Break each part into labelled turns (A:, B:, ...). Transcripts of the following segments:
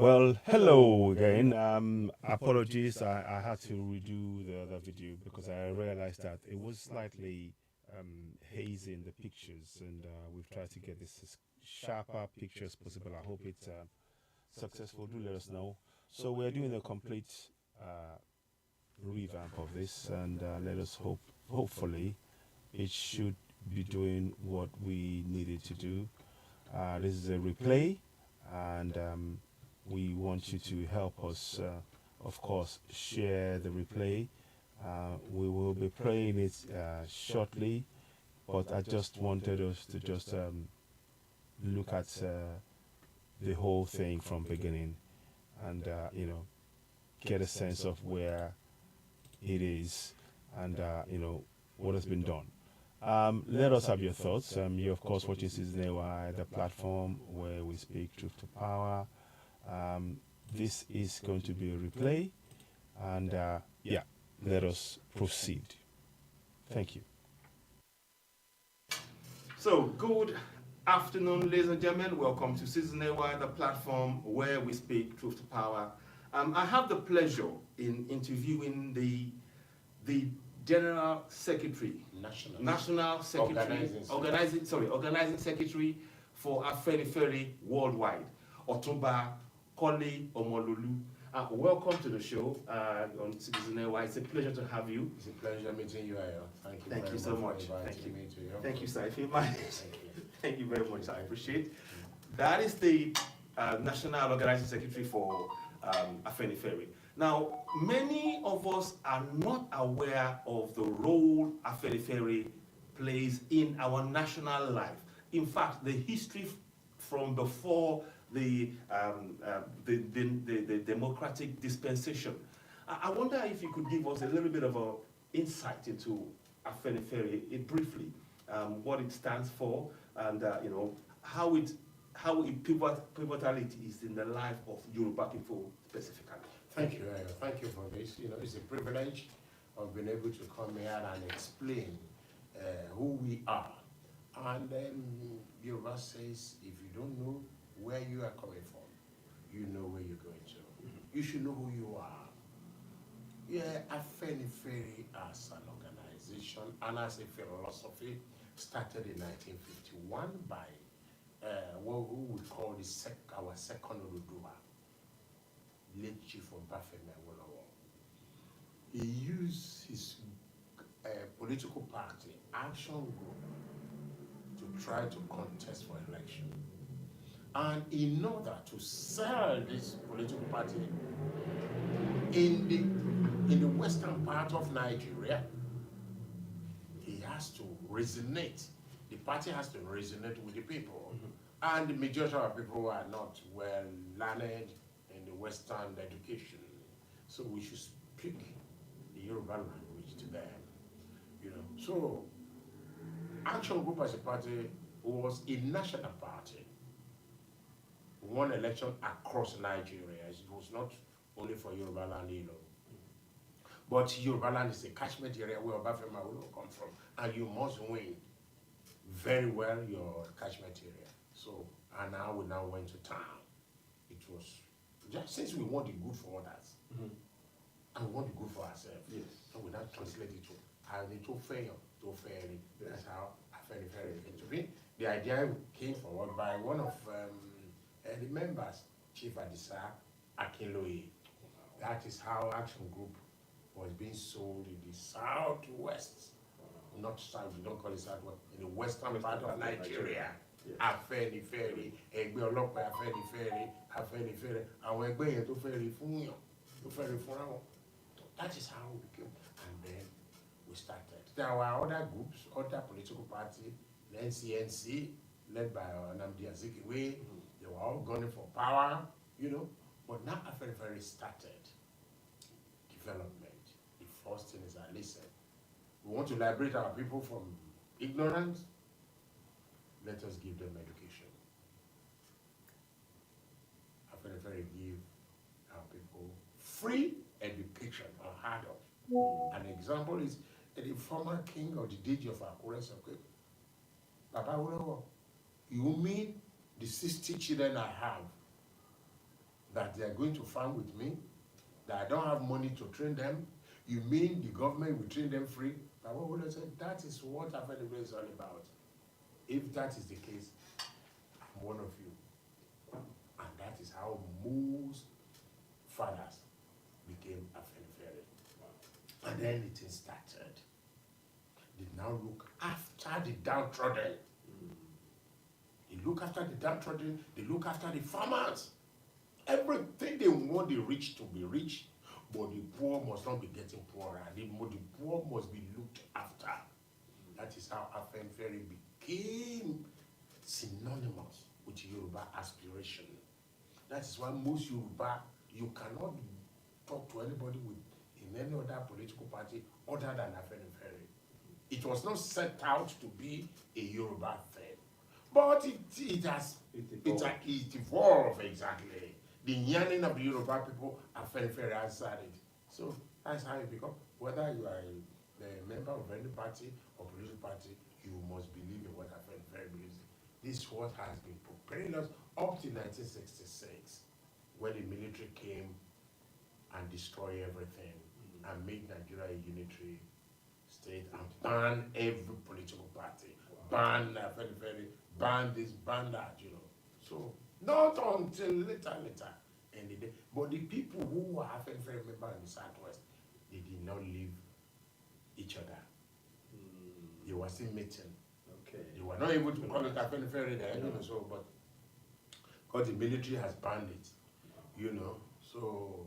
A: Well, hello again. Apologies, I had to redo the other video because I realized that it was slightly hazy in the pictures, and we've tried to get this as sharper picture as possible. I hope it's successful. Do let us know. So we're doing a complete uh, revamp of this, and let us hope. Hopefully, it should be doing what we needed to do. This is a replay, and we want you to help us, of course, share the replay. We will be playing it shortly, but I just wanted us to just look at the whole thing from beginning and, get a sense of where it is and, what has been done. Let us have your thoughts. You, of course, watching Season AY, the platform where we speak truth to power. This is going to be a replay, and yeah, let us proceed. Thank you. So, good afternoon, ladies and gentlemen. Welcome to Season AY, the platform where we speak truth to power. I have the pleasure in interviewing the General Secretary, National Secretary, Organizing Secretary for Afenifere Worldwide, Otunba Kole Omololu. Welcome to the show on Citizen AY. It's a pleasure to have you.
B: It's a pleasure meeting you, Ayo.
A: Thank you so much.
B: Thank you. Me too.
A: Thank you, sir. If you mind. Thank you very much, sir. I appreciate it. That is the National Organizing Secretary for Afenifere. Now, many of us are not aware of the role Afenifere plays in our national life. In fact, the history from before the democratic dispensation. I wonder if you could give us a little bit of an insight into Afenifere briefly, what it stands for, and how pivotal it is in the life of Yoruba people specifically.
B: Thank you, Ayo. Thank you for this. It's a privilege of being able to come here and explain who we are. And Yoruba says, if you don't know where you are coming from, you know where you're going to. You should know who you are. Yeah, Afenifere as an organization and as a philosophy started in 1951 by what we call our second Oduduwa, late Chief Afenifere Organising. He used his political party, Action Group, to try to contest for election. And in order to sell this political party in the western part of Nigeria, he has to resonate. The party has to resonate with the people. And the majority of people are not well learned in the Western education. So we should speak the Yoruba language to them. So Action Group as a party was a national party. Won election across Nigeria. It was not only for Yoruba land, But Yoruba land is a catchment area where Obafemi will come from, and you must win very well your catchment area. So, and now we went to town. It was just since we want the good for others, and we want the good for ourselves.
A: Yes.
B: So we now translate it to how they to fail, to fail. That's how Afenifere came to be. The idea came forward by one of the members, Chief Adisa Akinloye. That is how Action Group was being sold in the southwest, not south, we don't call it southwest, in the western part of Nigeria. Afenifere, Ẹgbẹ́ Ọlọ́pàá Afenifere, àwọn ẹgbẹ́ yẹn tó fẹ́rẹ̀ fún yàn, tó fẹ́rẹ̀ fún àwọn. That is how we became, and then we started. There were other groups, other political parties, the NCNC, led by Nnamdi Azikiwe. They were all gunning for power, But now Afenifere started development. The first thing is, listen, we want to liberate our people from ignorance. Let us give them education. Afenifere give our people free education, unheard of. An example is the former king of the Deji of Akure, Baba Awolowo. You mean the 60 children I have that they are going to farm with me, that I don't have money to train them. You mean the government will train them free? Baba Wole said, that is what Afenifere is all about. If that is the case, I'm one of you. And that is how most fathers became Afenifere. And then it started. They now look after the downtrodden. They look after the downtrodden, they look after the farmers. Everything they want the rich to be rich, but the poor must not be getting poorer. The poor must be looked after. That is how Afenifere became synonymous with Yoruba aspiration. That is why most Yoruba, you cannot talk to anybody in any other political party other than Afenifere. It was not set out to be a Yoruba thing, but it evolved exactly. The yearning of the Yoruba people, Afenifere answered it. So that's how it become. Whether you are a member of any party or political party, you must believe in what Afenifere believes in. This is what has been preparing us up to 1966, when the military came and destroyed everything and made Nigeria a unitary state and ban every political party, ban Afenifere, ban this, ban that, you know. So not until later, and but the people who were Afenifere members in the Southwest, they did not leave each other. They were still meeting.
C: Okay.
B: They were not able to call it Afenifere then, you know, so, but because the military has banned it, you know, so,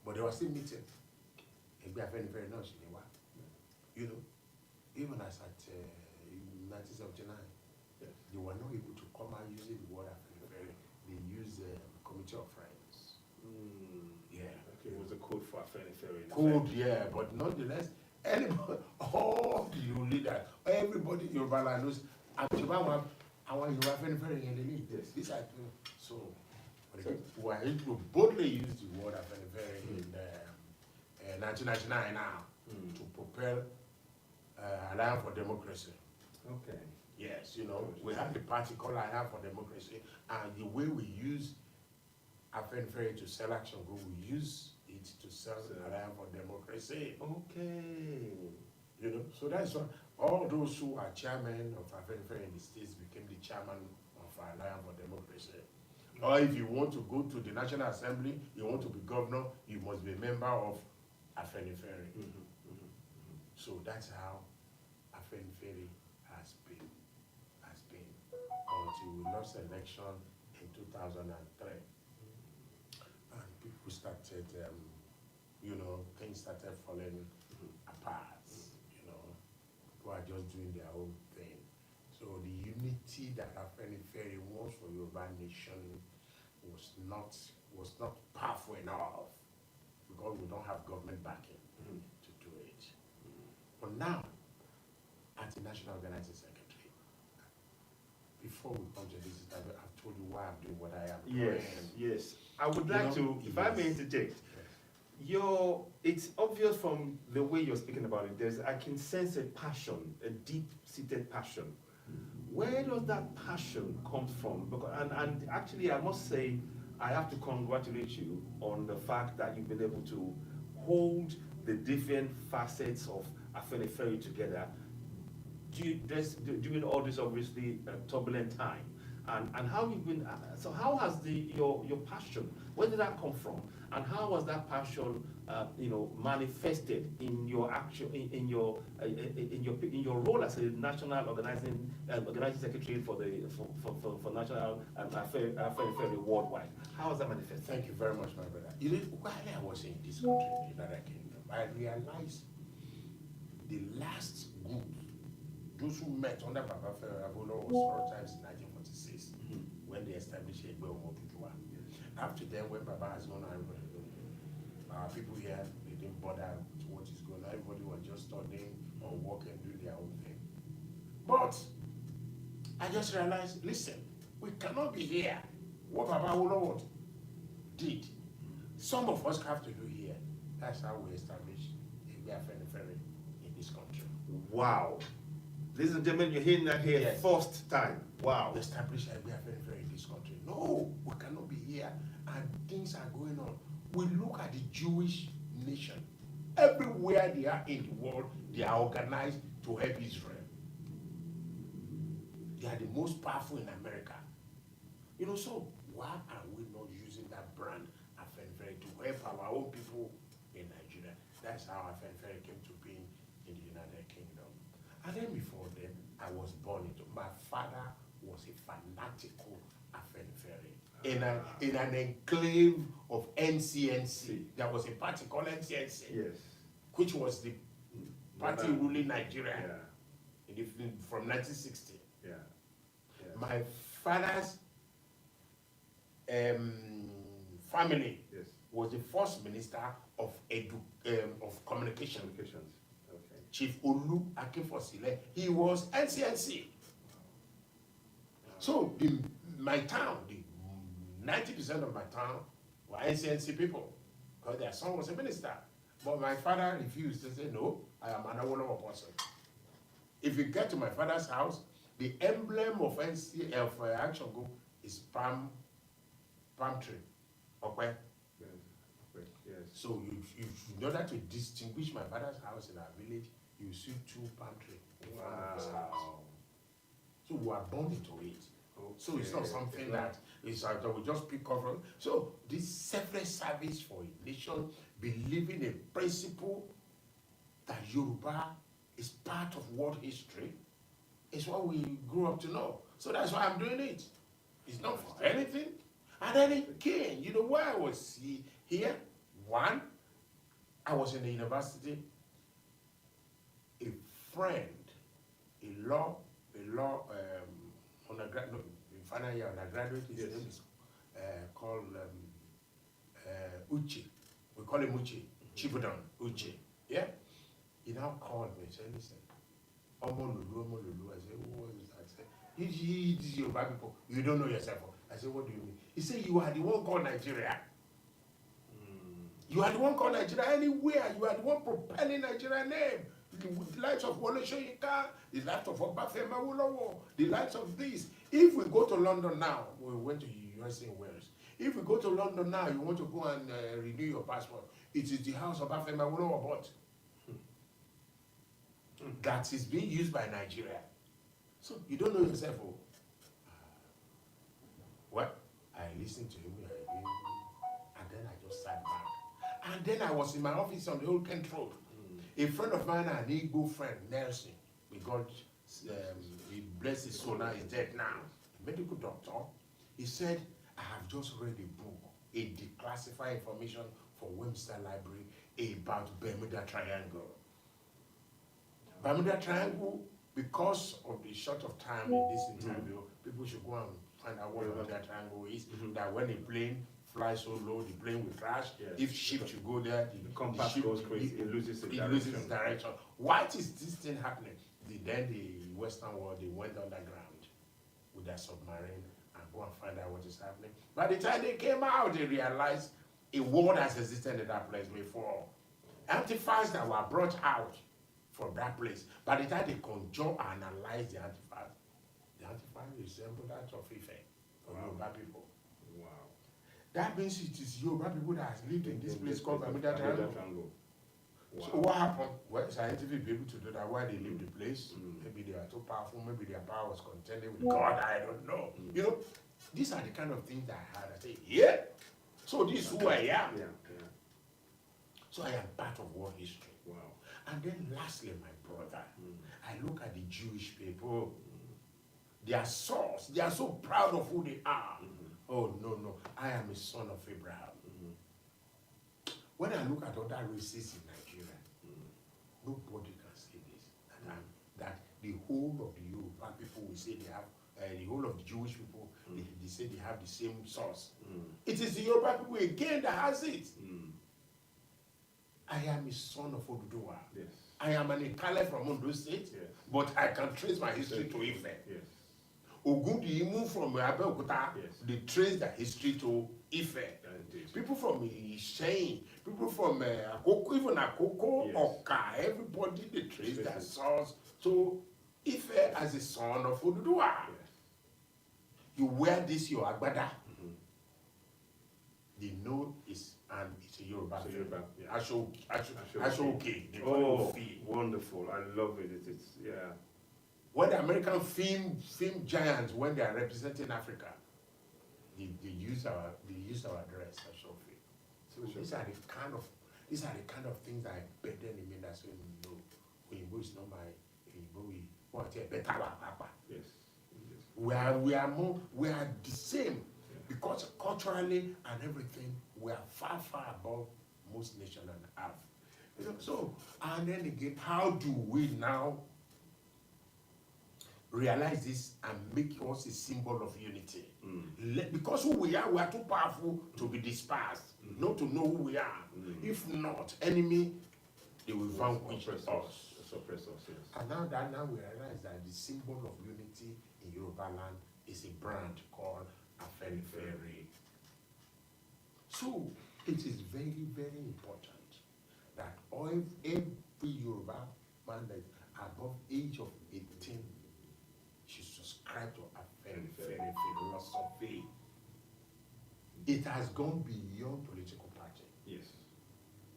B: but they were still meeting. Afenifere now, you know, even as at 1979, they were not able to come out using the word Afenifere. They used Committee of Friends. Yeah.
C: Okay, it was a code for Afenifere.
B: Code, yeah, but nonetheless, anybody, all the leaders, everybody in Yoruba land knows, I want Yoruba Afenifere in the lead.
C: Yes.
B: This I do. So, we are able to boldly use the word Afenifere in 1999 now to propel Alliance for Democracy.
C: Okay.
B: Yes, you know, we have the party called Alliance for Democracy, and the way we use Afenifere to sell action group, we use it to sell Alliance for Democracy.
C: Okay.
B: You know, so that's why all those who are chairman of Afenifere in the States became the chairman of Alliance for Democracy. Or if you want to go to the National Assembly, you want to be governor, you must be a member of Afenifere. So that's how Afenifere has been until we lost election in 2003. And people started, you know, things started falling apart, you know. People are just doing their own thing. So the unity that Afenifere wants for Yoruba nation was not powerful enough because we don't have government backing to do it. But now, as the National Organizing Secretary, before we come to this, I've told you why I'm doing what I am doing.
C: Yes. I would like to, if I may interject, it's obvious from the way you're speaking about it, I can sense a passion, a deep-seated passion. Where does that passion come from? Because, and actually, I must say, I have to congratulate you on the fact that you've been able to hold the different facets of Afenifere together during all this obviously turbulent time. And how you've been, so how has your passion, where did that come from? And how was that passion, manifested in your action, in your role as a national organizing secretary for National Afenifere worldwide? How was that manifested?
B: Thank you very much, my brother. You know, while I was in this country, in the United Kingdom, I realized the last group, those who met under Baba Fela was four times in 1946 when they established Egbe Omoduduwa. After then, when Baba has gone, people here, they didn't bother with what is going on. Everybody was just studying or working, doing their own thing. But I just realized, listen, we cannot be here. What Baba Fela did, some of us have to do here. That's how we established Egbe Afenifere in this country.
C: Wow. Ladies and gentlemen, you're hearing that here
B: Yes.
C: first time. Wow.
B: Establish Egbe Afenifere in this country. No, we cannot be here and things are going on. We look at the Jewish nation. Everywhere they are in the world, they are organized to help Israel. They are the most powerful in America. You know, so why are we not using that brand Afenifere to help our own people in Nigeria? That's how Afenifere came to being in the United Kingdom. And then before then, I was born into, my father was a fanatical Afenifere in an enclave of NCNC. There was a party called NCNC,
C: Yes.
B: which was the party ruling Nigeria from 1960.
C: Yeah. Yeah.
B: My father's family was the first minister of communication.
C: Communications. Okay.
B: Chief Olu Akinfosile, he was NCNC. So my town, the 90% of my town were NCNC people, because their son was a minister. But my father refused to say, no, I am an Awolowo person. If you get to my father's house, the emblem of Action Group is palm tree. Okay?
C: Yes.
B: So in order to distinguish my father's house in our village, you see 2 palm trees in front of his house. So we are born into it. Okay. So it's not something that we just pick up from. So this selfless service for a nation, believing a principle that Yoruba is part of world history, is what we grew up to know. So that's why I'm doing it. It's not for anything. And then again, you know where I was here? One, I was in the university. A friend, a law undergraduate, in final year undergraduate, his name is called Uche. We call him Uche. Chibudan Uche. Yeah? He now called me and said, listen, Omololu. I said, what is that? I said, these Yoruba people, you don't know yourself. I said, what do you mean? He said, you are the one called Nigeria. You are the one called Nigeria anywhere. You are the one propelling Nigeria name. The likes of Wole Soyinka, the likes of Afenifere Awolowo, the likes of this. If we go to London now, we went to USA and Wales. If we go to London now, you want to go and renew your passport, it is the house of Afenifere Awolowo, but that is being used by Nigeria. So you don't know yourself. Oh. Well, I listened to him, and then I just sat back. And then I was in my office on the Old Kent Road. A friend of mine, an Igbo friend, Nelson, God, he bless his soul now, he's dead now, a medical doctor, he said, I have just read a book, a declassified information for Webster Library about Bermuda Triangle. Bermuda Triangle, because of the short of time in this interview, people should go and find out what Bermuda Triangle is, that when a plane flies so low, the plane will crash. If ship should go there, the compass goes crazy, it loses its direction. Why is this thing happening? Then the Western world, they went underground with their submarine and go and find out what is happening. By the time they came out, they realized a world has existed in that place before. Artifacts that were brought out from that place, by the time they conjure and analyze the artifacts resemble that of Ife for Yoruba people.
C: Wow.
B: That means it is Yoruba people that has lived in this place called Bermuda Triangle.
C: Wow.
B: So what happened? Well, scientific people to do that, why they leave the place. Maybe they are too powerful, maybe their power was contending with God, I don't know. You know, these are the kind of things that I had. I say, yeah. So this is who I am. So I am part of world history.
C: Wow.
B: And then lastly, my brother, I look at the Jewish people. Their source, they are so proud of who they are. Oh, no, I am a son of Abraham. When I look at other races in Nigeria, nobody can say this. That the whole of the Yoruba people will say they have, the whole of the Jewish people, they say they have the same source. It is the Yoruba people again that has it. I am a son of Oduduwa.
C: Yes.
B: I am an Ikale from Ondo State, but I can trace my history to Ife.
C: Yes.
B: Ogundiyimu from Abeokuta, they trace their history to Ife. People from Isheyin, people from Akoko, even Akoko, Oka, everybody, they trace their source to Ife as a son of Oduduwa. You wear this, your agbada. they know it's a Yoruba
C: So
B: film.
C: Yoruba, yeah.
B: Ashoke. They call
C: Oh,
B: it film.
C: wonderful! I love it. It's yeah.
B: When the American film giants, when they are representing Africa, they use our dress Ashoke. So these are the kind of things that I better in me. That's when you know Oyinbo is not my Oyinbo. We want a better Papa.
C: Yes.
B: We are the same, because culturally and everything we are far above most nations on earth. You know, so, and then again, how do we now realize this and make us a symbol of unity? Because who we are too powerful to be dispersed, not to know who we are. If not, enemy, they will vanquish us.
C: Suppress us, yes.
B: And now we realize that the symbol of unity in Yoruba land is a brand called Afenifere. So it is very, very important that every Yoruba man that is above age of 18 should subscribe to Afenifere philosophy. It has gone beyond political party.
C: Yes.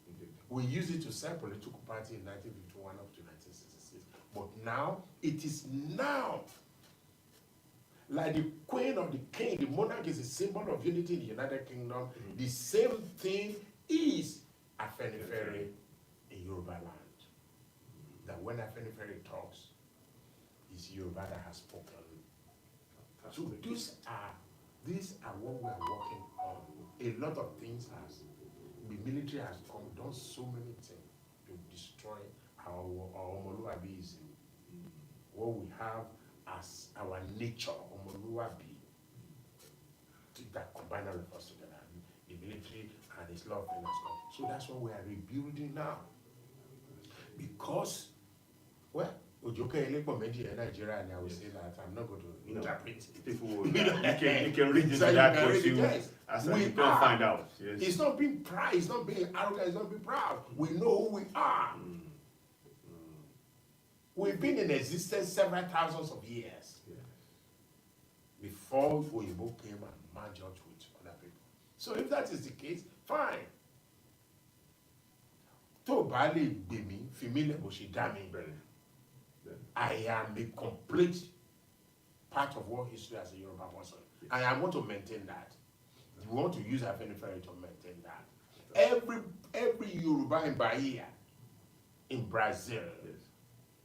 C: Indeed.
B: We used it to sell political party in 1951 up to 1966. But now, it is now. Like the queen or the king, the monarch is a symbol of unity in the United Kingdom. The same thing is Afenifere in Yoruba land. That when Afenifere talks, it's Yoruba that has spoken. So these are what we are working on. A lot of things the military has done so many things to destroy our Omoluabiism. What we have as our nature, Omoluabi, that combine all of us together, the military and its love and stuff. So that's what we are rebuilding now. Because, well, Ojoke Elepo Meji in Nigeria, and I will say that I'm not going to interpret it.
C: People will, you can read into
B: So
C: that,
B: you
C: but you,
B: yes.
C: as
B: We
C: you can
B: are.
C: find out. Yes.
B: It's not being proud, it's not being arrogant, it's not being proud. We know who we are. We've been in existence several thousands of years before Oyinbo came and merged us with other people. So if that is the case, fine. Tó bá lè gbè mí, fi mí lẹ̀ bó ṣe dá mi. I am a complete part of what history as a Yoruba person. And I want to maintain that. We want to use Afenifere to maintain that. Every Yoruba in Bahia, in Brazil,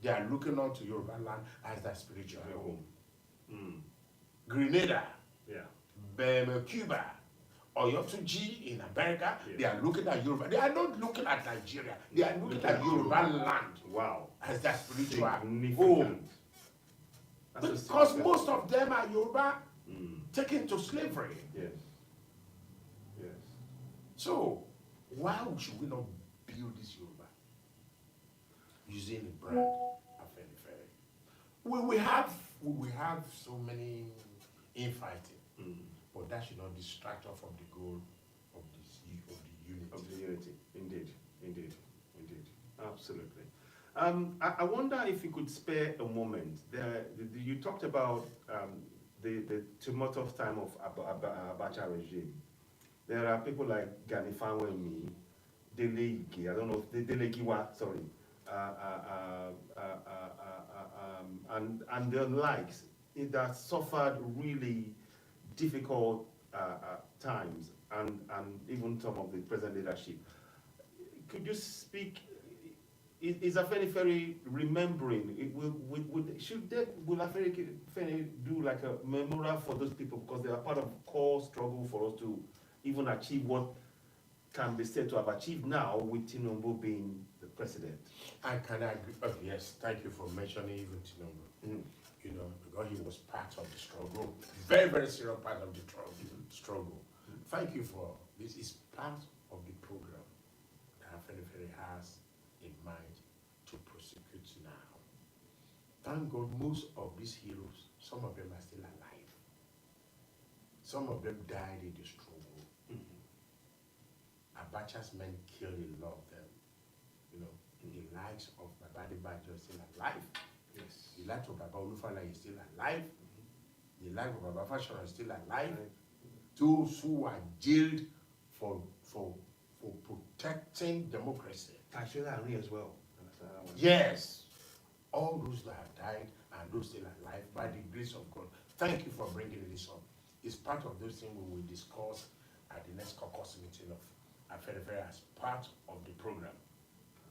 B: they are looking on to Yoruba land as their spiritual home. Grenada, Cuba, Oyotuji in America, they are looking at Yoruba. They are not looking at Nigeria. They are looking at Yoruba land.
C: Wow.
B: As their spiritual home.
C: Because
B: most of them are Yoruba taken to slavery.
C: Yes.
B: So, why should we not build this Yoruba using the brand Afenifere? We will have so many infighting, but that should not distract us from the goal of the unity.
C: Of the unity, indeed, absolutely. I wonder if you could spare a moment. You talked about the tumultuous time of Abacha regime. There are people like Gani Fanwemi, Dele Ige, I don't know, Dele Giwa, sorry, and the likes that suffered really difficult times, and even some of the present leadership. Could you speak? Is Afenifere remembering? Will Afenifere do like a memorial for those people, because they are part of the core struggle for us to even achieve what can be said to have achieved now with Tinubu being the president?
B: I can agree. Oh, yes, thank you for mentioning even Tinubu. You know, because he was part of the struggle, very, very serious part of the struggle. Thank you for this. Is part of the program that Afenifere has in mind to prosecute now. Thank God most of these heroes, some of them are still alive. Some of them died in the struggle. Abacha's men killed a lot of them. You know, the likes of Babadi Bajo is still alive.
C: Yes.
B: The likes of Baba Olufala is still alive. The life of Baba Fashion is still alive. Those who are jailed for protecting democracy.
C: Actually, as well.
B: Yes, all those that have died and those still alive, by the grace of God. Thank you for bringing this up. It's part of those things we will discuss at the next caucus meeting of Afenifere as part of the program.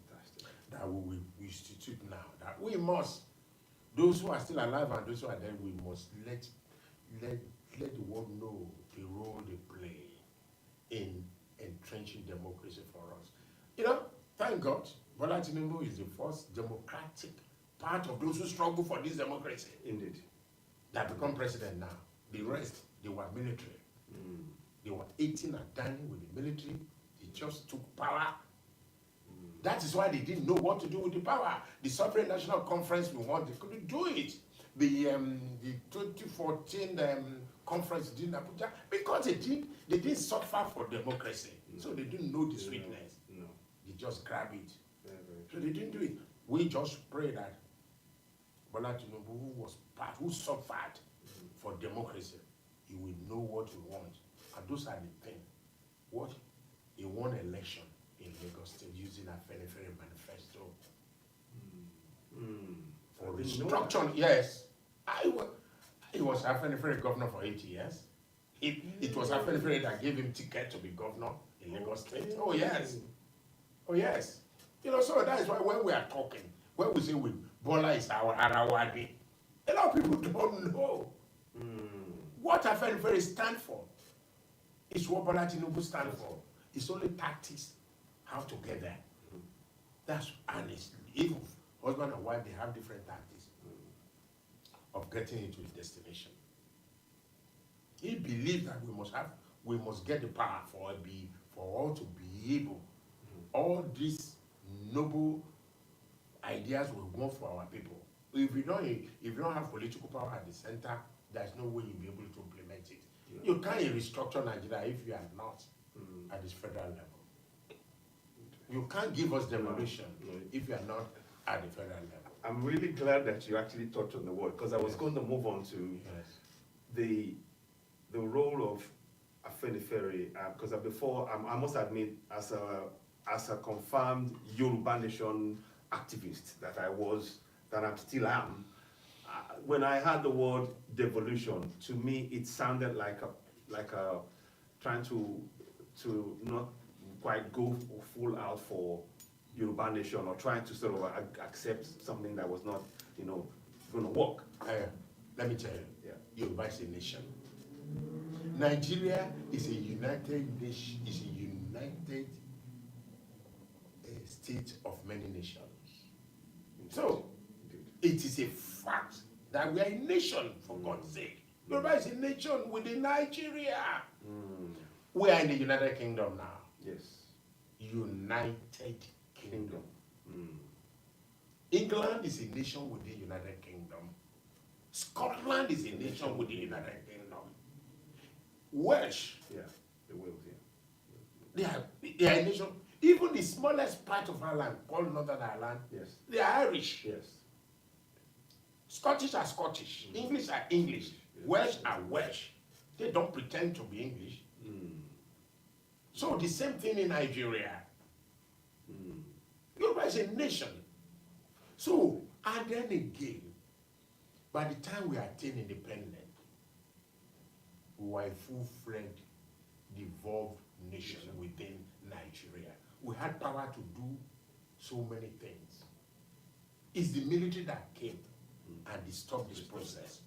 C: Fantastic.
B: That we will institute now. That we must, those who are still alive and those who are dead, we must let the world know the role they play in entrenching democracy for us. You know, thank God, Bola Tinubu is the first democratic part of those who struggle for this democracy.
C: Indeed.
B: That become president now. The rest, they were military. They were eating and dining with the military. They just took power. That is why they didn't know what to do with the power. The Sovereign National Conference we want, they couldn't do it. The 2014 conference didn't Abuja because they didn't suffer for democracy. So they didn't know the sweetness.
C: No.
B: They just grab it.
C: Very, very
B: So they didn't do it. We just pray that Bola Tinubu, who suffered for democracy, he will know what we want. And those are the things. What? He won election in Lagos State using Afenifere manifesto. For restructuring, yes. He was Afenifere governor for 8 years. It was Afenifere that gave him ticket to be governor in Lagos State. Oh yes. Oh yes. You know, so that is why when we are talking, when we say Bola is our Arawadi, a lot of people don't know what Afenifere stand for. It's what Bola Tinubu stand for. It's only tactics, how to get there. That's honest. Even husband and wife, they have different tactics of getting into his destination. He believes that we must get the power for all to be able. All these noble ideas we want for our people. If you don't have political power at the center, there's no way you'll be able to implement it. You can't restructure Nigeria if you are not at this federal level. You can't give us devolution if you are not at the federal level.
C: I'm really glad that you actually touched on the word, because I was going to move on to the role of Afenifere, because before, I must admit, as a confirmed Yoruba Nation activist that I still am, when I heard the word devolution, to me it sounded like a trying to not quite go full out for Yoruba Nation, or trying to sort of accept something that was not, going to work.
B: Let me tell you, Yoruba is a nation. Nigeria is a united nation. Is a united state of many nations. So it is a fact that we are a nation, for God's sake. Yoruba is a nation within Nigeria. We are in the United Kingdom now.
C: Yes.
B: United Kingdom. England is a nation within the United Kingdom. Scotland is a nation within the United Kingdom. Welsh.
C: Yeah, the Wales, yeah.
B: They are a nation. Even the smallest part of Ireland, called Northern Ireland,
C: Yes.
B: they are Irish.
C: Yes.
B: Scottish are Scottish. English are English.
C: Yes.
B: Welsh are Welsh. They don't pretend to be English. So the same thing in Nigeria. Yoruba is a nation. So, and then again, by the time we attain independence, we were a full-fledged, devolved nation within Nigeria. We had power to do so many things. It's the military that came and disturbed this process.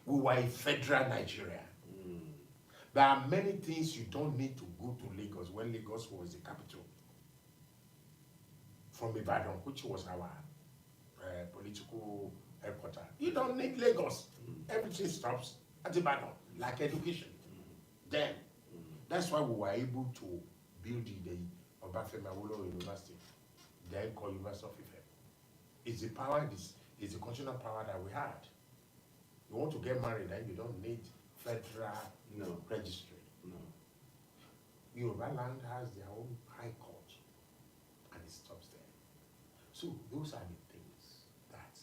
B: We were a federal Nigeria. There are many things you don't need to go to Lagos when Lagos was the capital. From Ibadan, which was our political headquarters. You don't need Lagos. Everything stops at Ibadan, like education. Then, that's why we were able to build the Afenifere Organising University, then called University of Ife. It's the power, it's the constitutional power that we had. You want to get married, then you don't need federal registry.
C: No.
B: Yoruba land has their own high court, and it stops there. So those are the things that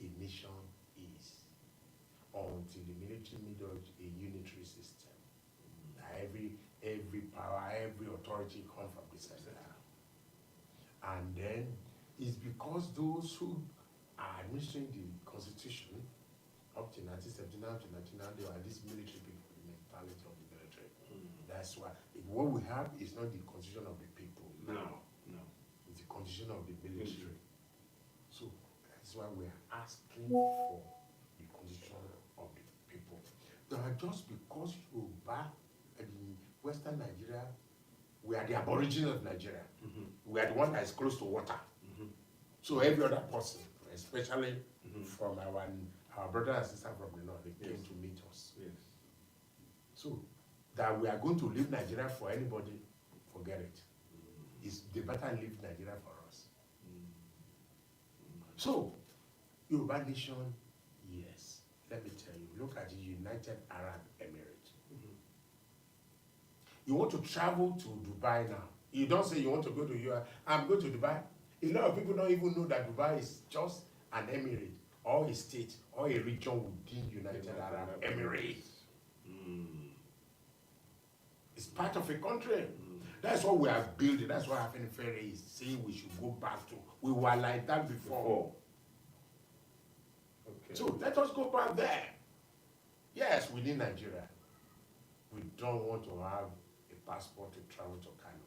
B: a nation is, until the military made us a unitary system. Every authority come from the center. And then it's because those who are administering the constitution up to 1979 to 1999, they are these military people, the mentality of the military. That's why what we have is not the constitution of the people.
C: No.
B: It's the constitution of the military. So that's why we are asking for the constitution of the people. Just because Yoruba in Western Nigeria, we are the aborigines of Nigeria. We are the one that is close to water. So every other person, especially from our brothers and sisters from the north, they came to meet us. So that we are going to leave Nigeria for anybody, forget it. They better leave Nigeria for us. So, Yoruba nation, yes. Let me tell you, look at the United Arab Emirates. You want to travel to Dubai now. You don't say you want to go to Europe. I'm going to Dubai. A lot of people don't even know that Dubai is just an emirate, or a state, or a region within United Arab Emirates. It's part of a country. That's what we are building. That's what Afenifere is saying we should go back to. We were like that before. Okay. So let us go back there. Yes, within Nigeria. We don't want to have a passport to travel to Kano.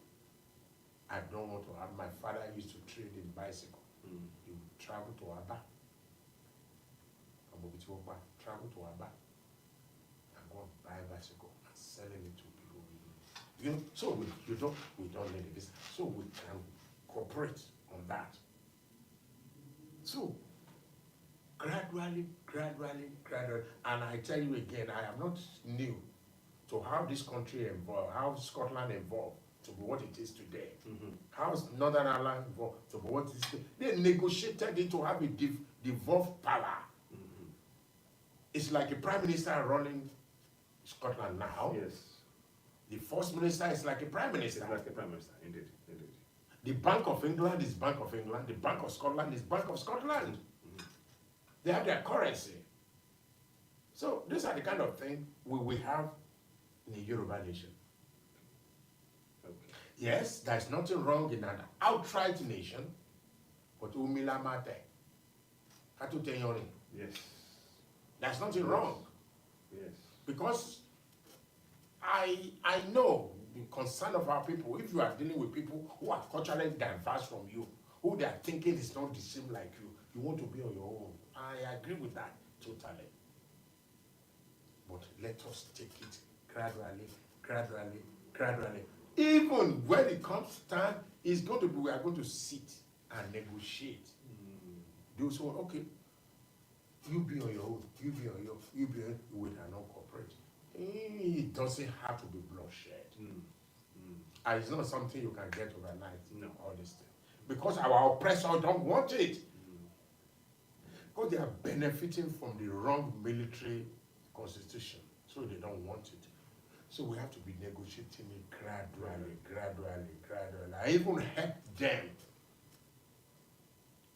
B: I don't want to have. My father used to trade in bicycle. He would travel to Aba. Travel to Aba and go and buy a bicycle and selling it to people. You know, so we don't need a visa. So we can cooperate on that. So gradually, and I tell you again, I am not new to how this country evolved, how Scotland evolved to be what it is today. How Northern Ireland evolved to be what it is today. They negotiated it to have a devolved power. It's like a prime minister running Scotland now. Yes. The first minister is like a prime minister.
C: It's like a prime minister, indeed.
B: The Bank of England is Bank of England. The Bank of Scotland is Bank of Scotland. They have their currency. So these are the kind of thing we have in a Yoruba nation. Okay. Yes, there's nothing wrong in an outright nation, but umila mate. Yes. There's nothing wrong. Yes. Because I know the concern of our people. If you are dealing with people who are culturally diverse from you, who their thinking is not the same like you want to be on your own. I agree with that totally. But let us take it gradually. Even when it comes to time, it's going to be, we are going to sit and negotiate. Those who are, okay, you be on your own, you be on your own, we cannot cooperate. It doesn't have to be bloodshed. And it's not something you can get overnight, all this thing. Because our oppressors don't want it. Because they are benefiting from the wrong military constitution. So they don't want it. So we have to be negotiating it gradually. I even help them.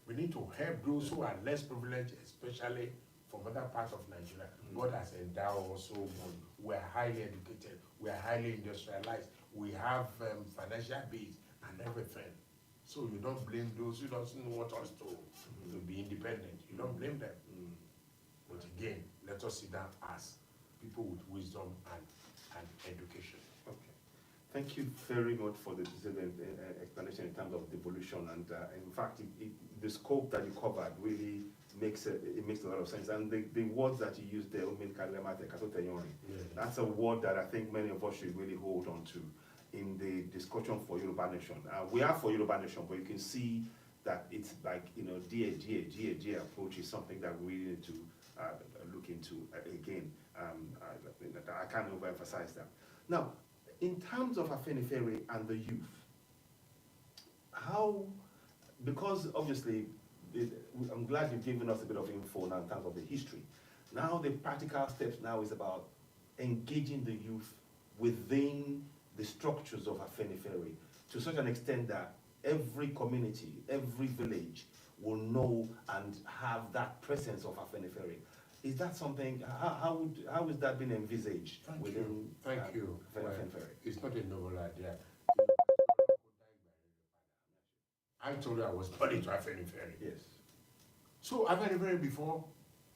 B: We need to help those who are less privileged, especially from other parts of Nigeria. God has endowed us so good. We are highly educated. We are highly industrialized. We have financial base and everything. So you don't blame those who don't want us to be independent. You don't blame them. But again, let us sit down as people with wisdom and education.
C: Okay. Thank you very much for the explanation in terms of devolution. And in fact, the scope that you covered really makes a lot of sense. And the words that you used there, that's a word that I think many of us should really hold on to in the discussion for Yoruba Nation. We are for Yoruba Nation, but you can see that it's like, GA approach is something that we really need to look into again. I can't overemphasize that. Now, in terms of Afenifere and the youth, because obviously, I'm glad you've given us a bit of info now in terms of the history. Now the practical steps now is about engaging the youth within the structures of Afenifere to such an extent that every community, every village will know and have that presence of Afenifere. Is that something, how is that been envisaged within
B: Thank you.
C: Afenifere?
B: It's not a novel idea. I was born into Afenifere.
C: Yes.
B: So Afenifere before,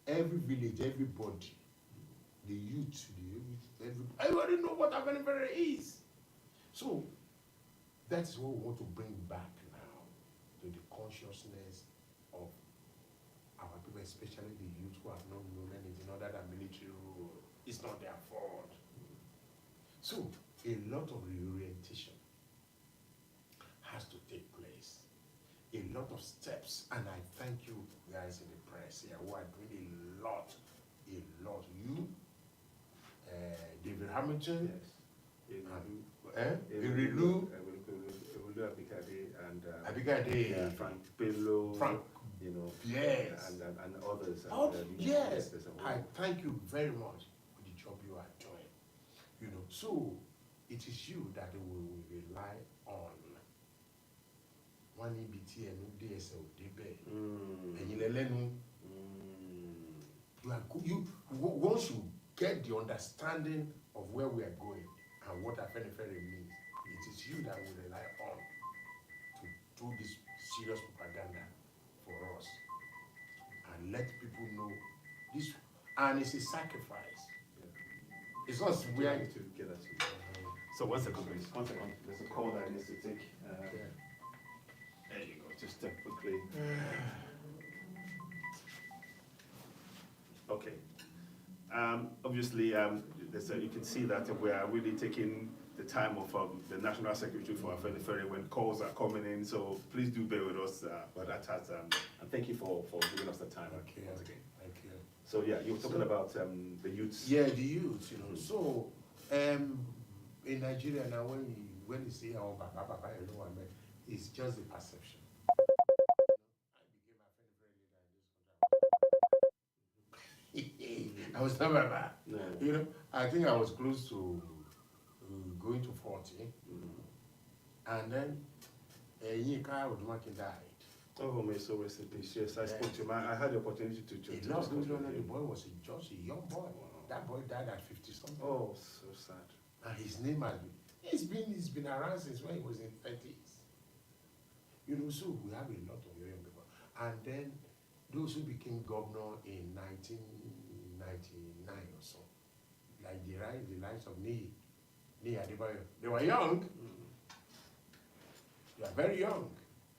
B: every village, everybody, the youth, everybody know what Afenifere is. So that's what we want to bring back now to the consciousness of our people, especially the youth who have not known anything other than military rule. It's not their fault. So a lot of reorientation has to take place. A lot of steps, and I thank you guys in the press here who are doing a lot. You, David Hamilton, Irilu,
C: and
B: Abigade,
C: Frank Bello,
B: Frank, yes,
C: and others.
B: Yes, I thank you very much for the job you are doing. So it is you that we will rely on. One EBT and DSL once you get the understanding of where we are going and what Afenifere means, it is you that will rely on to do this serious propaganda for us and let people know this. And it's a sacrifice. It's not we are
C: to get us. So one second, please. 1 second. There's a call that I need to take. There you go. Just quickly. Okay. Obviously, you can see that we are really taking the time of the National Secretary for Afenifere when calls are coming in. So please do bear with us. But that has, and thank you for giving us the time.
B: Okay.
C: Once again.
B: Thank you.
C: So yeah, you were talking about the youths.
B: Yeah, the youth. So in Nigeria now, when you say Papa, it's just the perception. I was not Baba.
C: No.
B: I think I was close to going to 40. And then Yinka Otunba died.
C: Oh, may so rest in peace. Yes, I spoke to him. I had the opportunity to
B: The boy was just a young boy. That boy died at 50 something.
C: Oh, so sad.
B: And his name has been around since when he was in 30s. So we have a lot of young people. And then those who became governor in 1999 or so, like the likes of Ni Adebayo, they were young. They are very young.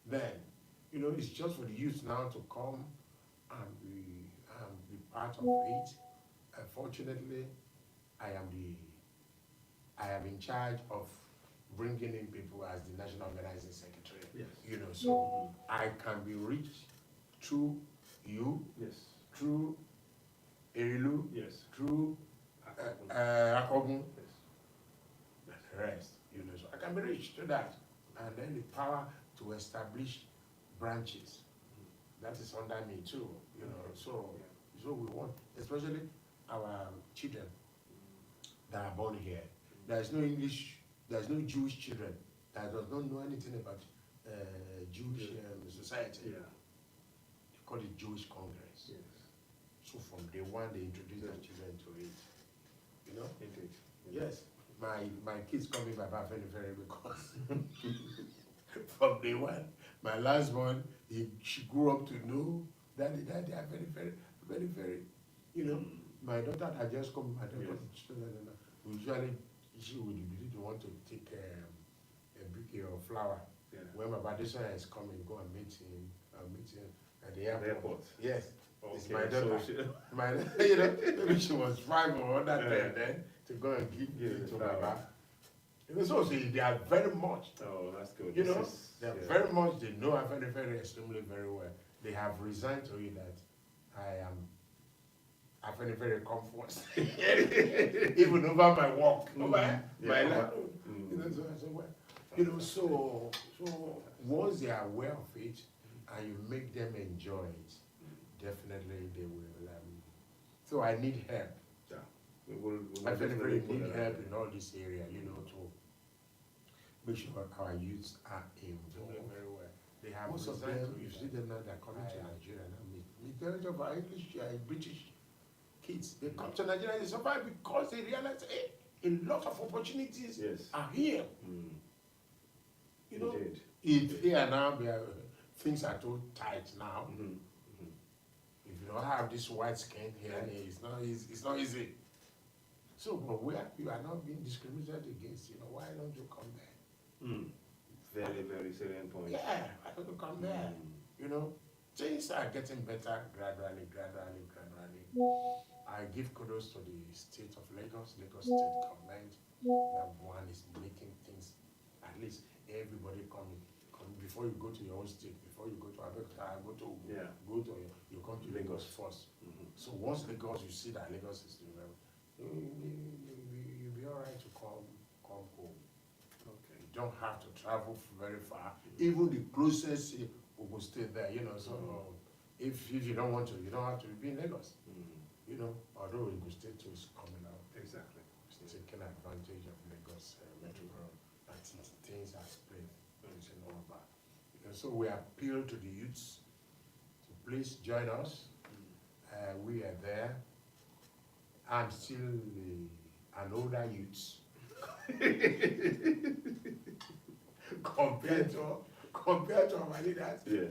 B: Then, it's just for the youth now to come and be part of it. Fortunately, I am in charge of bringing in people as the National Organizing Secretary.
C: Yes.
B: So I can be reached through you,
C: Yes.
B: through Erilu,
C: Yes.
B: through Akogun,
C: Yes.
B: and the rest. So I can be reached through that. And then the power to establish branches. That is under me too. So we want, especially our children that are born here. There's no Jewish children that does not know anything about Jewish society.
C: Yeah.
B: They call it Jewish Congress.
C: Yes.
B: So from day one, they introduce their children to it.
C: Indeed.
B: Yes. My kids call me Baba Afenifere because from day one, my last one, she grew up to know Daddy Afenifere, very. My daughter had just come. My daughter, usually she would want to take a bouquet of flower.
C: Yeah.
B: When my Badisha is coming, go and meet him at the airport. Yes.
C: Okay.
B: It's my daughter.
C: So
B: Maybe she was 5 or that time then to go and give it to Baba. So they are very much.
C: Oh, that's good.
B: They are very much. They know Afenifere extremely very well. They have resigned to it that I am Afenifere comfort, even over my work, over my life. So once they are aware of it and you make them enjoy it, definitely they will. So I need help.
C: Yeah. We'll
B: I definitely need
C: put
B: help in all this area, to make sure our youths are involved very well. They have most of them, you see them now, they're coming to Nigeria now. Majority of our English, British kids, they come to Nigeria, they survive because they realize, a lot of opportunities are here.
C: Indeed.
B: If here now, things are too tight now. If you don't have this white skin here, it's not easy. It's not easy. So, but where you are not being discriminated against, why don't you come there?
C: Very, very salient point.
B: Yeah, why don't you come there? Things are getting better gradually. I give kudos to the state of Lagos State government. That one is making things, at least everybody coming. Before you go to your own state, before you go to Abeokuta, you come to Lagos first. So once Lagos, you see that Lagos is doing well, you'll be all right to come home. Okay. You don't have to travel very far. Even the closest will stay there, so if you don't want to, you don't have to be in Lagos. Although Ogun State too is coming out.
C: Exactly.
B: It's taking advantage of Lagos metro and things are spread. So we appeal to the youths to please join us. We are there. I'm still an older youth compared to our leaders.
C: Yes.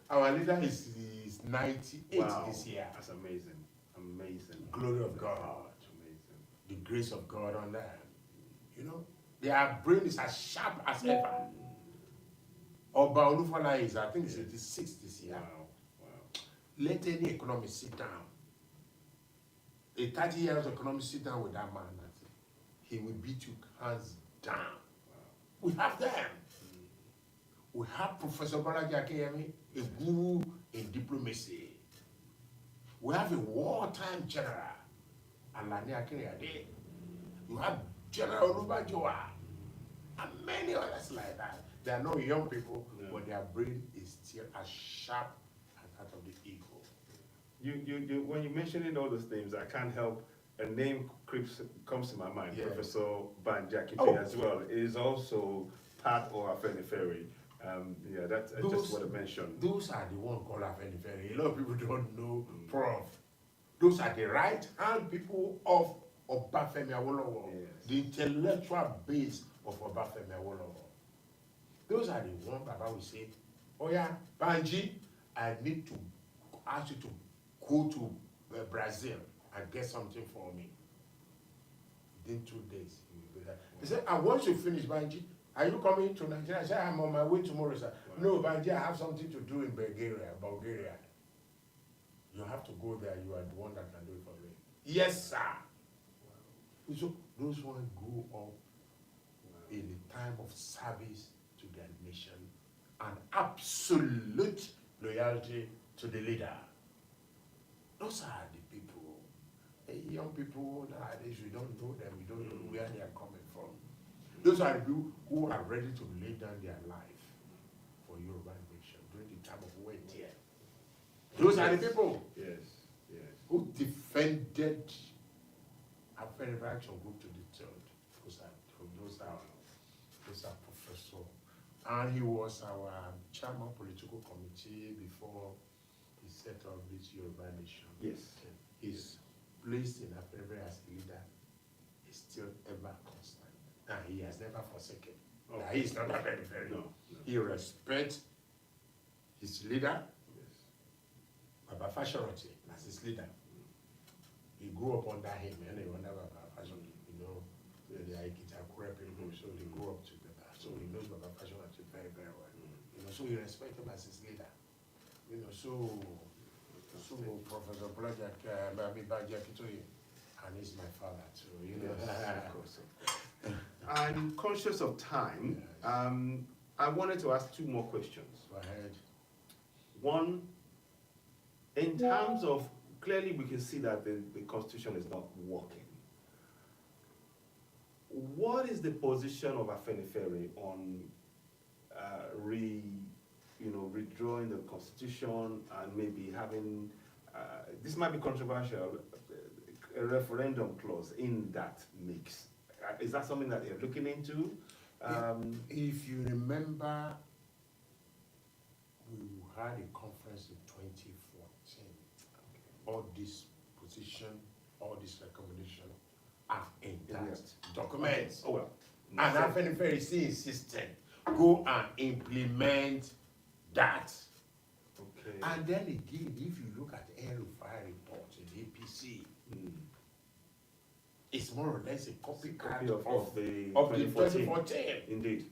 B: Our leader is 98 this year.
C: That's amazing.
B: Glory of God.
C: Amazing.
B: The grace of God on them. Their brain is as sharp as ever. Oba Olufala is, I think, 86 this year.
C: Wow.
B: Let any economist sit down. A 30 years economist sit down with that man. He will beat you hands down. Wow. We have them. We have Professor Balaji Akeyemi, a guru in diplomacy. We have a wartime general, Alani Akinriyade. You have General Olubajowa, and many others like that. They are not young people, but their brain is still as sharp as that of the eagle.
C: You when you're mentioning all those names, I can't help a name comes to my mind. Yeah. Professor Banji Akintoye as well. It is also part of Afenifere. That's just what I mentioned.
B: Those are the ones called Afenifere. A lot of people don't know Prof. Those are the right-hand people of Obafemi Awolowo, the intellectual base of Obafemi Awolowo. Those are the ones Baba will say, oh yeah, Banji, I need to ask you to go to Brazil and get something for me. Within 2 days, he will be there. He said, and once you finish, Banji, are you coming to Nigeria? I said, I'm on my way tomorrow, sir. Wow. No, Banji, I have something to do in Bulgaria. You have to go there. You are the one that can do it for me. Yes, sir. Wow. So those ones grew up in the time of service to their nation and absolute loyalty to the leader. Those are the people. Young people nowadays, we don't know them. We don't know where they are coming from. Those are the people who are ready to lay down their life for Yoruba nation during the time of war here. Those are the people who defended Afenifere Action Group to the third. Those are professor. And he was our chairman political committee before he set up this Yoruba nation.
C: Yes.
B: His place in Afenifere as leader is still ever constant. And he has never forsaken. He is not Afenifere. No. He respects his leader, Baba Fashionati, as his leader. He grew up under him, and he under Baba Fashionati. The Aikita people, so they grew up together. So he knows Baba Fashionati very, very well. So he respects him as his leader. So Professor Banji Akintoye, and he's my father too.
C: I'm conscious of time. I wanted to ask two more questions.
B: Go ahead.
C: One, in terms of, clearly we can see that the Constitution is not working. What is the position of Afenifere on redrawing the Constitution and maybe having, this might be controversial, a referendum clause in that mix? Is that something that they're looking into?
B: If you remember, we had a conference in 2014. All this position, all this recommendation are in that document.
C: Oh well.
B: And Afenifere is insistent, go and implement that.
C: Okay.
B: And then again, if you look at El-Rufai report in APC, it's more or less a copycat
C: of the
B: 2014.
C: Indeed.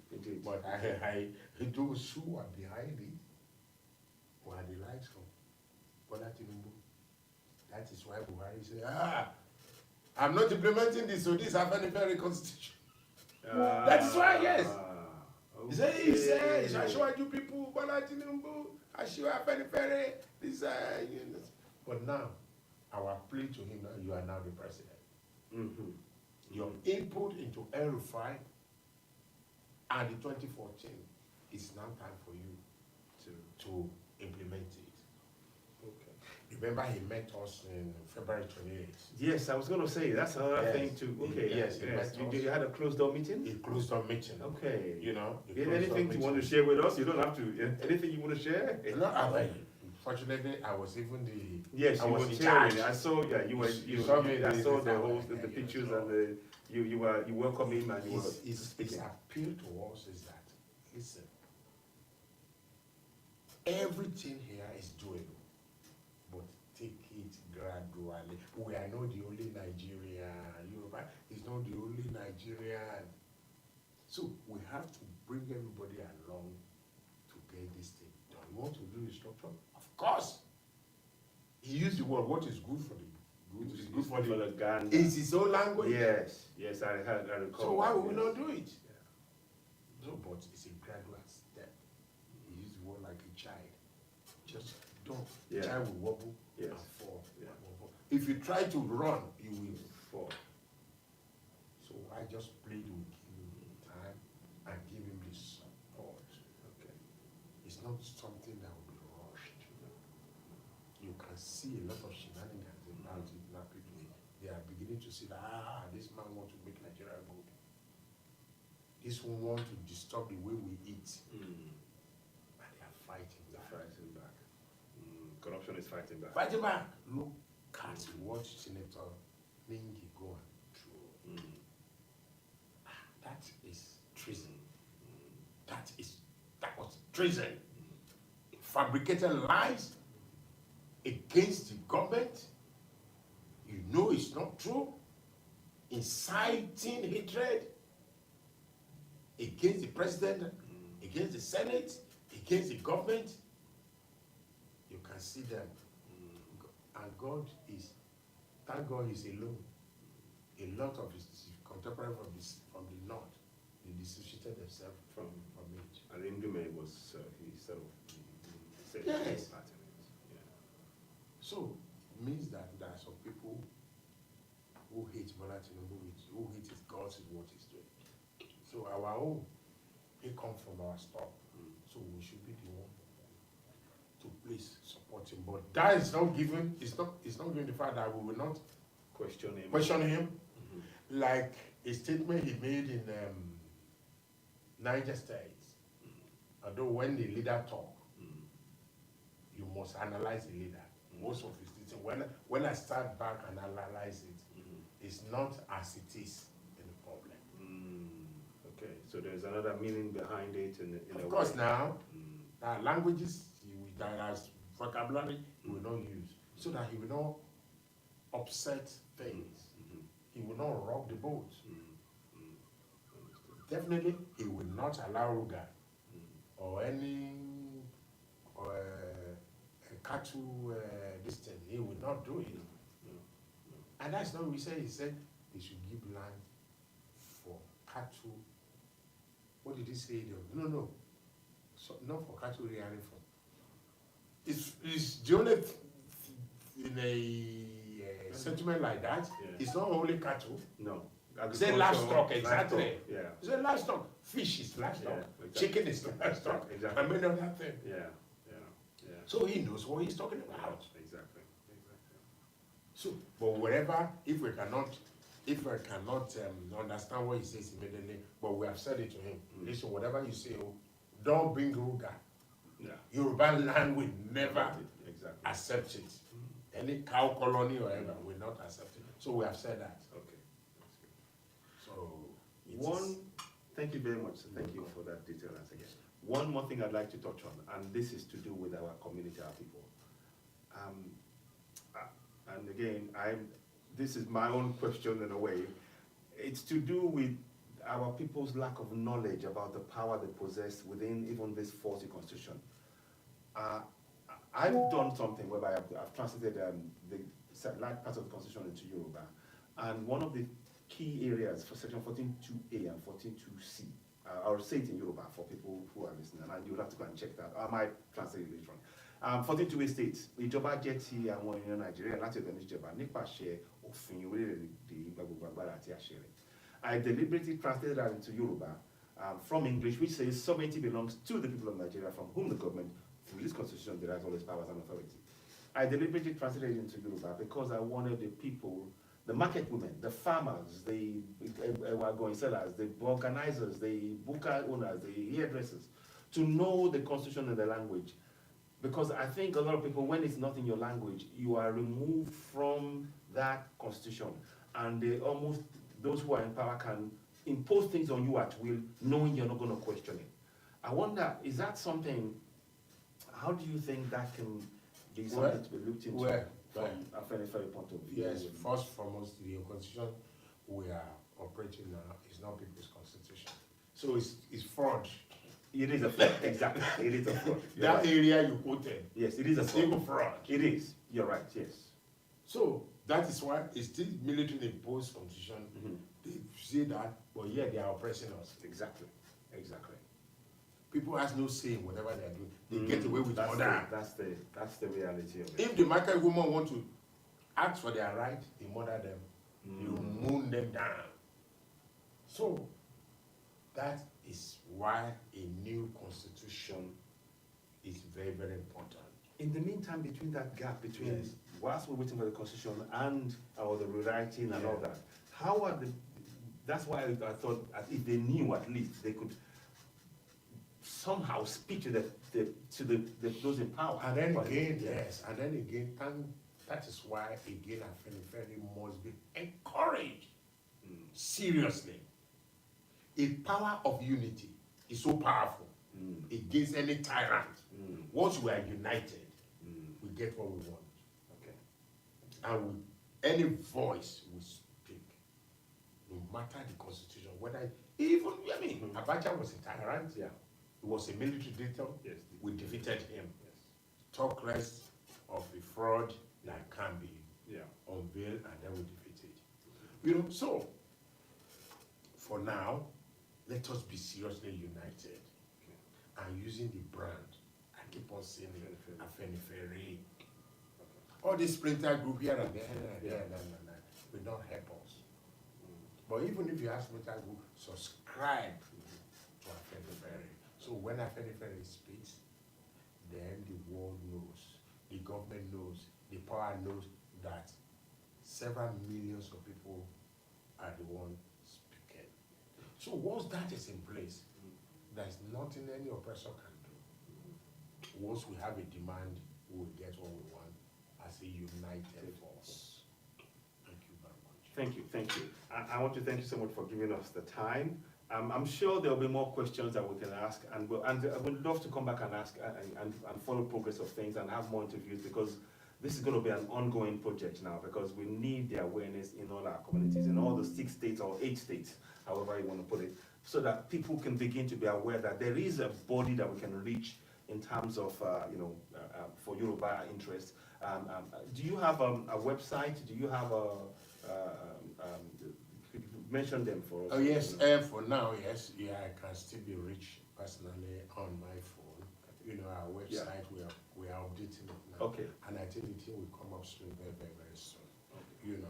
B: But I those who are behind it were the likes of Bola Tinubu. That is why Buhari said, I'm not implementing this, so this is Afenifere constitution. That is why, yes.
C: Okay.
B: He said, I show you people, Bola Tinubu, I show Afenifere, this, But now, our plea to him, you are now the president. Your input into El-Rufai and the 2014 is now time for you to implement it. Okay. Remember, he met us in February 28th.
C: Yes, I was going to say that's another thing too. Okay.
B: Yes.
C: You had a closed door meeting.
B: A closed door meeting.
C: Okay.
B: You know.
C: Anything you want to share with us? You don't have to. Anything you want to share?
B: No, fortunately, I was even the.
C: Yes,
B: I was in
C: charge.
B: charge.
C: I saw. Yeah, you were.
B: You saw me.
C: I saw the whole the pictures and the. You welcome him and you were
B: his appeal to us is that, listen, everything here is doable, but take it gradually. We are not the only Nigerian. Yoruba is not the only Nigerian. So we have to bring everybody along to get this thing done. You want to do restructure? Of course. He used the word, what is good for the good is good for the
C: Ghana.
B: It's his own language.
C: Yes, I recall.
B: So why would we not do it? No, but it's a gradual step. He used the word like a child. Just don't. The child will wobble and fall. If you try to run, you will fall. So I just plead with him time and give him the support. Okay. It's not something that will be rushed. You can see a lot of shenanigans about it now. People, they are beginning to see that this man wants to make Nigeria good. This one wants to disturb the way we eat. And they are fighting back.
C: Corruption is fighting back.
B: Fighting back. Look at what Senator Ningi going through. That is treason. That was treason. Fabricated lies against the government. You know it's not true. Inciting hatred against the president, against the Senate, against the government. You can see them. And God is, thank God he's alone. A lot of his contemporaries from the north, they dissociated themselves from it.
C: And Indume was, he sort of said
B: yes.
C: Part of it.
B: So, it means that there are some people who hate Bola Tinubu, who hate his gods is what he's doing. So our own, they come from our stock. So we should be the one to please support him. But that is not given, it's not given the fact that we will not question him. Like a statement he made in Niger State. Although when the leader talk, you must analyze the leader. Most of his teaching, when I start back and analyze it, it's not as it is in the problem.
C: Okay, so there's another meaning behind it in
B: of course now, there are languages, there are vocabulary he will not use, so that he will not upset things. He will not rock the boat. Definitely, he will not allow Ruga or any cattle this thing. He will not do it. And that's not what we say. He said they should give land for cattle. What did he say? No. So, not for cattle rearing for. It's the only in a sentiment like that. It's not only cattle.
C: No.
B: It's a livestock, exactly.
C: Livestock,
B: It's a livestock. Fish is livestock.
C: Exactly.
B: Chicken is livestock.
C: Exactly.
B: And many other things.
C: Yeah.
B: So he knows what he's talking about.
C: Exactly.
B: So, but wherever, if we cannot understand what he says immediately, but we have said it to him. Listen, whatever you say, don't bring Ruga. Yoruba land will never accept it. Any cow colony or whatever will not accept it. So we have said that.
C: Okay.
B: So
C: One Thank you very much. Thank you for that detailed answer. Yes. One more thing I'd like to touch on, and this is to do with our community, our people. And again, this is my own question in a way. It's to do with our people's lack of knowledge about the power they possess within even this faulty constitution. I've done something whereby I've translated the large part of the constitution into Yoruba, and one of the key areas for section 14.2a and 14.2c, I'll say it in Yoruba for people who are listening, and you'll have to go and check that. I might translate it later on. 14.2a states, ìjọba jẹ́ ti àwọn ènìyàn Nàìjíríà láti ọ̀dọ̀ ìjọba nípasẹ̀ òfin orílẹ̀-èdè gbogbo agbára àti àṣẹ rẹ̀. I deliberately translated that into Yoruba from English, which says sovereignty belongs to the people of Nigeria, from whom the government, through this constitution, derives all its powers and authority. I deliberately translated it into Yoruba because I wanted the people, the market women, the farmers, the going sellers, the organizers, the booker owners, the hairdressers, to know the constitution and the language. Because I think a lot of people, when it's not in your language, you are removed from that constitution, and they almost, those who are in power can impose things on you at will, knowing you're not going to question it. I wonder, is that something, how do you think that can be something to be looked into from Afenifere point of view?
B: Yes, first and foremost, the constitution we are operating now is not people's constitution. So it's fraud.
C: It is a fraud, exactly. It is a fraud.
B: That area you quoted.
C: Yes, it is a
B: fraud. Fraud.
C: It is. You're right, yes.
B: So that is why it's still military imposed constitution. They say that, but yeah, they are oppressing us.
C: Exactly. Exactly.
B: People has no say in whatever they are doing. They get away with murder. That's
C: the reality of it.
B: If the market women want to ask for their right, they murder them. You moon them down. So that is why a new constitution is very, very important.
C: In the meantime, between that gap between whilst we're waiting for the constitution and the rewriting and all that, how are that's why I thought if they knew at least they could somehow speak to those in power.
B: And then again, and then again, and that is why again Afenifere must be encouraged seriously. A power of unity is so powerful against any tyrant. Once we are united, we get what we want.
C: Okay.
B: And with any voice we speak, no matter the constitution, whether even Abacha was a tyrant, he was a military dictator, we defeated him. Talk less of a fraud that can be unveiled, and then we defeated. So for now, let us be seriously united and using the brand. I keep on saying Afenifere. All this splinter group here and there, will not help us. But even if you have splinter group, subscribe to Afenifere. So when Afenifere speaks, then the world knows, the government knows, the power knows that several millions of people are the ones speaking. So once that is in place, there's nothing any oppressor can do. Once we have a demand, we will get what we want as a united force. Thank you very much.
C: Thank you. I want to thank you so much for giving us the time. I'm sure there will be more questions that we can ask, and I would love to come back and ask and follow progress of things and have more interviews, because this is going to be an ongoing project now, because we need the awareness in all our communities, in all the 6 states or 8 states, however you want to put it, so that people can begin to be aware that there is a body that we can reach in terms of, for Yoruba interests. Do you have a website? Do you have could you mention them for us?
B: Oh yes, for now, yes. Yeah, I can still be reached personally on my phone. Our website, we are updating it now.
C: Okay.
B: And I think the thing will come up soon, very, very, very soon. Okay.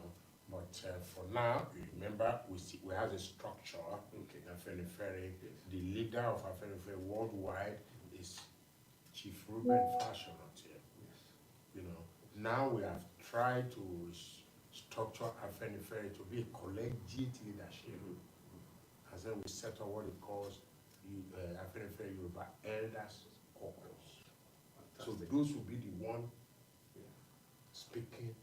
B: But for now, remember, we have a structure.
C: Okay.
B: Afenifere. The leader of Afenifere worldwide is Chief Ruben Fashionot here. Yes. Now we have tried to structure Afenifere to be a collegiate leadership. And then we set up what it calls Afenifere Yoruba Elders Caucus. So those will be the one speaking,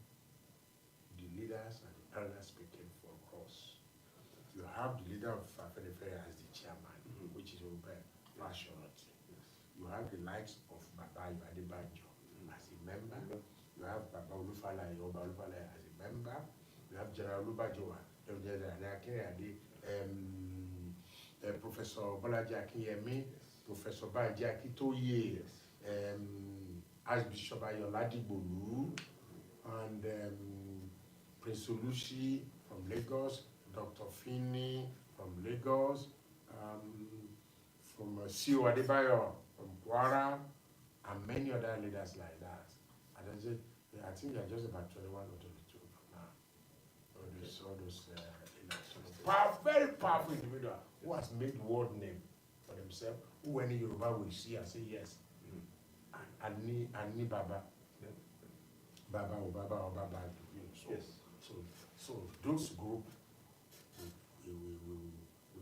B: the leaders and the elders speaking for us. You have the leader of Afenifere as the chairman, which is Yoruba passionate. You have the likes of Baba Ibadebanjo as a member. You have Baba Olufala Yoruba Olufala as a member. You have General Olubajowa, Professor Bolaji Akinyemi, Professor Baji Akitoye, Archbishop Ayoladigbolu, and Prince Olushi from Lagos, Dr. Fini from Lagos, from CEO Adebayo from Kwara, and many other leaders like that. And I said, I think there are just about 21 or 22 now. All those elections. Very powerful individual who has made world name for themselves, who any Yoruba will see and say yes. Ani Baba. Baba or Baba or Baba. So those groups will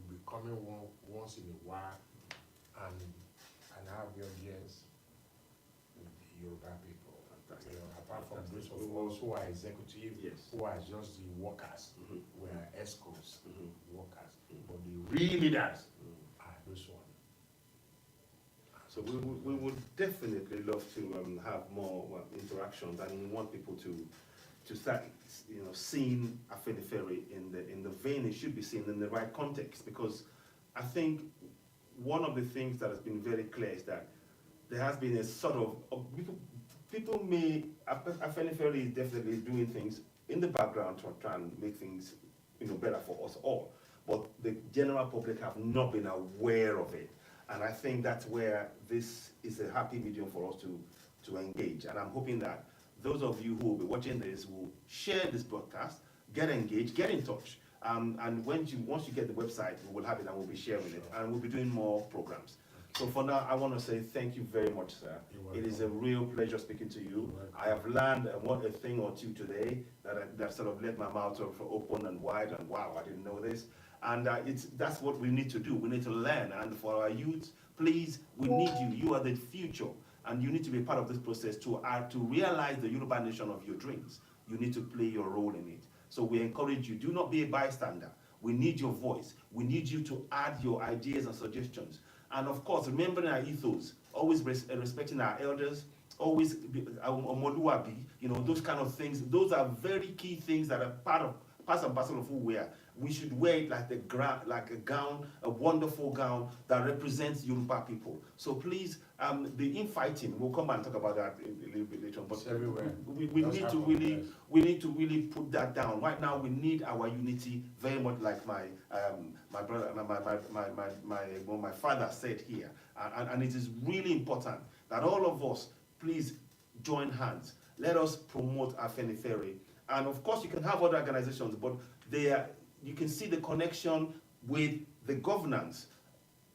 B: be coming once in a while and have the audience with the Yoruba people. Apart from those of us who are executive, who are just the workers, we are escorts, workers. But the real leaders are those ones.
C: So we would definitely love to have more interactions, and we want people to start, seeing Afenifere in the vein it should be seen, in the right context. Because I think one of the things that has been very clear is that there has been a sort of people may Afenifere is definitely doing things in the background to try and make things better for us all, but the general public have not been aware of it. And I think that's where this is a happy medium for us to engage. And I'm hoping that those of you who will be watching this will share this broadcast, get engaged, get in touch. And once you get the website, we will have it and we'll be sharing it. And we'll be doing more programs. So for now, I want to say thank you very much, sir. It is a real pleasure speaking to you. I have learned a thing or two today that sort of let my mouth open and wide, and wow, I didn't know this. And that's what we need to do. We need to learn. And for our youth, please, we need you. You are the future. And you need to be part of this process to realize the Yoruba nation of your dreams. You need to play your role in it. So we encourage you, do not be a bystander. We need your voice. We need you to add your ideas and suggestions. And of course, remembering our ethos, always respecting our elders, always Omoluabi, those kind of things. Those are very key things that are part and parcel of who we are. We should wear it like a gown, a wonderful gown that represents Yoruba people. So please, the infighting, we'll come and talk about that a little bit later on. But
B: everywhere.
C: We need to really put that down. Right now, we need our unity very much, like my brother, my father said here, and it is really important that all of us please join hands. Let us promote Afenifere, and of course, you can have other organizations, but you can see the connection with the governance,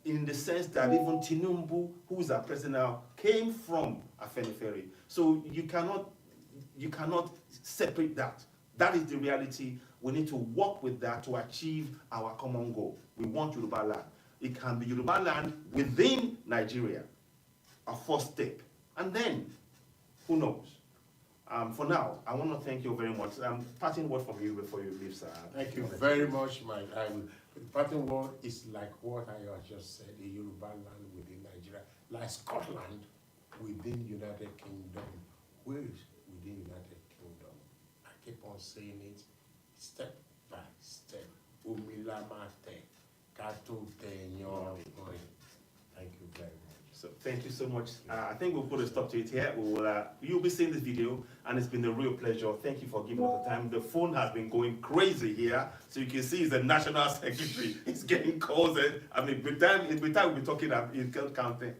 C: in the sense that even Tinubu, who is our president now, came from Afenifere. So you cannot separate that. That is the reality. We need to work with that to achieve our common goal. We want Yoruba land. It can be Yoruba land within Nigeria, a first step. And then, who knows? For now, I want to thank you very much. Parting word from you before you leave, sir.
B: Thank you very much, Mike. The parting word is like what I just said, a Yoruba land within Nigeria, like Scotland within United Kingdom. Wales within United Kingdom. I keep on saying it step by step. Umilamate, Kato Tenyo. Thank you very much.
C: So thank you so much. I think we'll put a stop to it here. You'll be seeing this video, and it's been a real pleasure. Thank you for giving us the time. The phone has been going crazy here, so you can see he's the national secretary. It's getting calls. I mean, with time we'll be talking. It's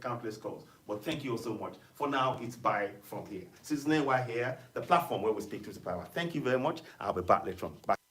C: countless calls. But thank you all so much. For now, it's bye from here. Since we're here, the platform where we speak to the power. Thank you very much. I'll be back later on. Bye.